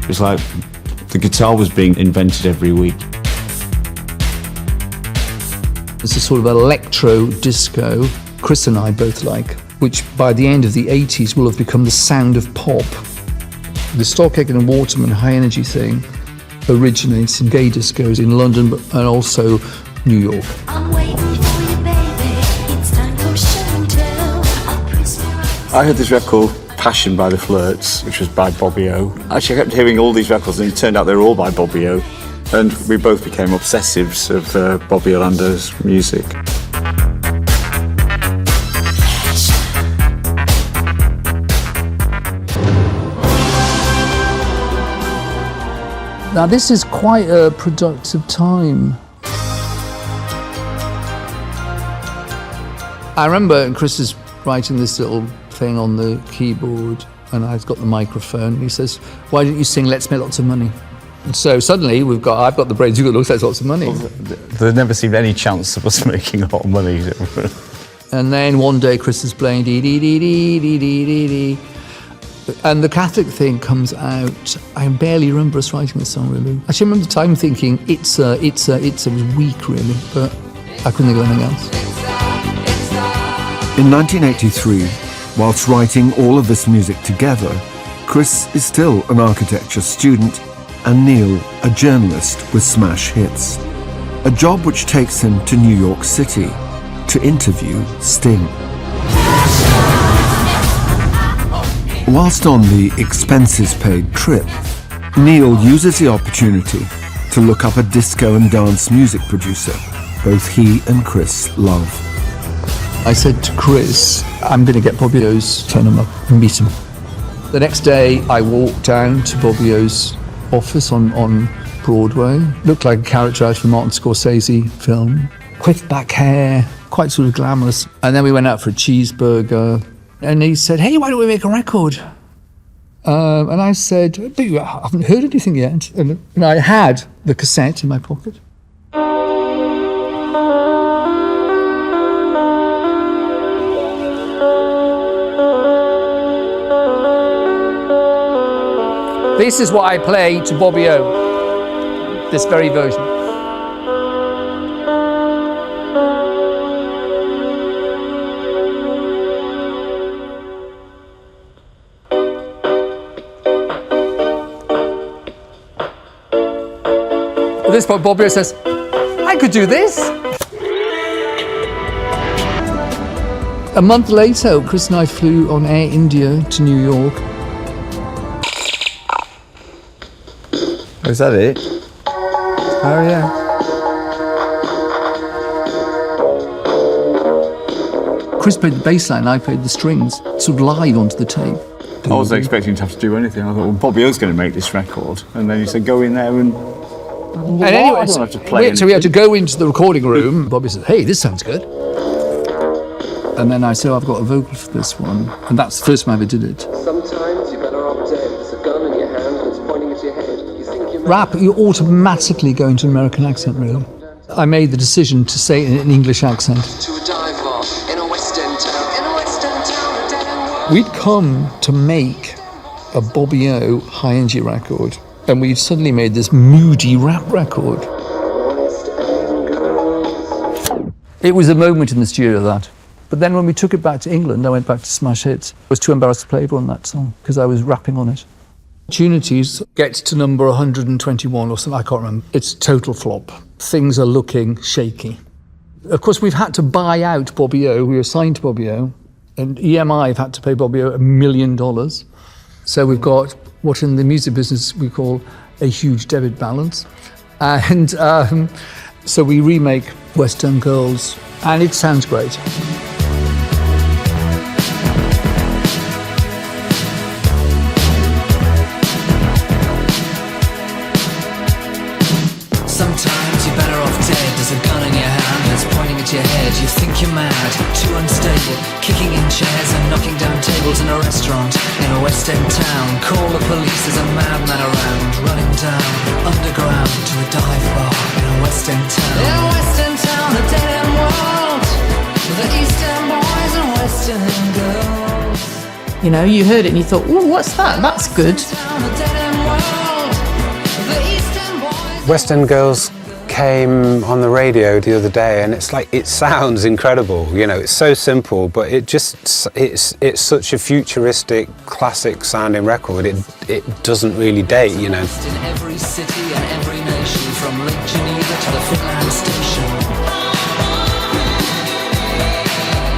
It was like the guitar was being invented every week. It's a sort of electro disco, Chris and I both like, which by the end of the 80s will have become the sound of pop. The Stock Aitken and Waterman Hi-NRG thing originates in gay discos in London and also New York. I'm waiting for you, baby. It's time for show and tell. I'll press your eyes. I heard this record called Passion by the Flirts, which was by Bobby O. Actually, I kept hearing all these records and it turned out they were all by Bobby O. And we both became obsessives of Bobby Orlando's music. Now this is quite a productive time. I remember Chris is writing this little thing on the keyboard and I've got the microphone. He says, "Why don't you sing Let's Make Lots of Money?" And so suddenly I've got the brains, you've got lots of money. There never seemed any chance of us making a lot of money. And then one day Chris is playing dee dee dee dee dee dee dee dee. And the Catholic thing comes out. I barely remember us writing the song, really. Actually, I remember the time thinking, it's was weak, really, but I couldn't think of anything else. In 1983, whilst writing all of this music together, Chris is still an architecture student and Neil a journalist with smash hits. A job which takes him to New York City to interview Sting. Whilst on the expenses-paid trip, Neil uses the opportunity to look up a disco and dance music producer both he and Chris love. I said to Chris, I'm going to get Bobby O's, turn him up and meet him. The next day, I walked down to Bobby O's office on Broadway. Looked like a character out of a Martin Scorsese film. Quiff back hair, quite sort of glamorous. And then we went out for a cheeseburger. And he said, "Hey, why don't we make a record?" And I said, "But I haven't heard anything yet." And I had the cassette in my pocket. This is what I play to Bobby O, this very version. At this point, Bobby says, "I could do this." A month later, Chris and I flew on Air India to New York. Is that it? Oh, yeah. Chris played the bass line, I played the strings, sort of live onto the tape. I wasn't expecting to have to do anything. I thought, well, Bobby O's going to make this record. And then he said, go in there and... And anyway, I don't have to play so we had to go into the recording room. Bobby said, "Hey, this sounds good." And then I said, "I've got a vocal for this one." And that's the first time I ever did it. Sometimes you're better off dead. There's a gun in your hand and it's pointing at your head. You think you're... Rap, you automatically go into an American accent, really. I made the decision to say it in an English accent. To a dive bar in a West End town. In a West End town, a dead end world. We'd come to make a Bobby O Hi-NRG record, and we'd suddenly made this moody rap record. West End girls. It was a moment in the studio, that. But then when we took it back to England, I went back to Smash Hits. I was too embarrassed to play everyone that song because I was rapping on it. Opportunities gets to number 121 or something, I can't remember. It's total flop. Things are looking shaky. Of course, we've had to buy out Bobby O. We were signed to Bobby O. And EMI have had to pay Bobby O $1 million. So we've got what in the music business we call a huge debit balance. And so we remake West End Girls, and it sounds great. Sometimes you're better off dead. There's a gun in your hand that's pointing at your head. You think you're mad, too unstable, kicking in chairs and knocking down tables in a restaurant in a West End town. Call the police, there's a madman around, running down underground to a dive bar in a West End town. In a West End town, a dead end world, with the East End boys and West End girls. You know, you heard it and you thought, "Oh, what's that? That's good." Town, a dead end world. The East End boys. West End Girls came on the radio the other day, and it's like, it sounds incredible, you know, it's so simple, but it's such a futuristic, classic sounding record. It doesn't really date, you know. In every city and every nation, from Lake Geneva to the Finland station.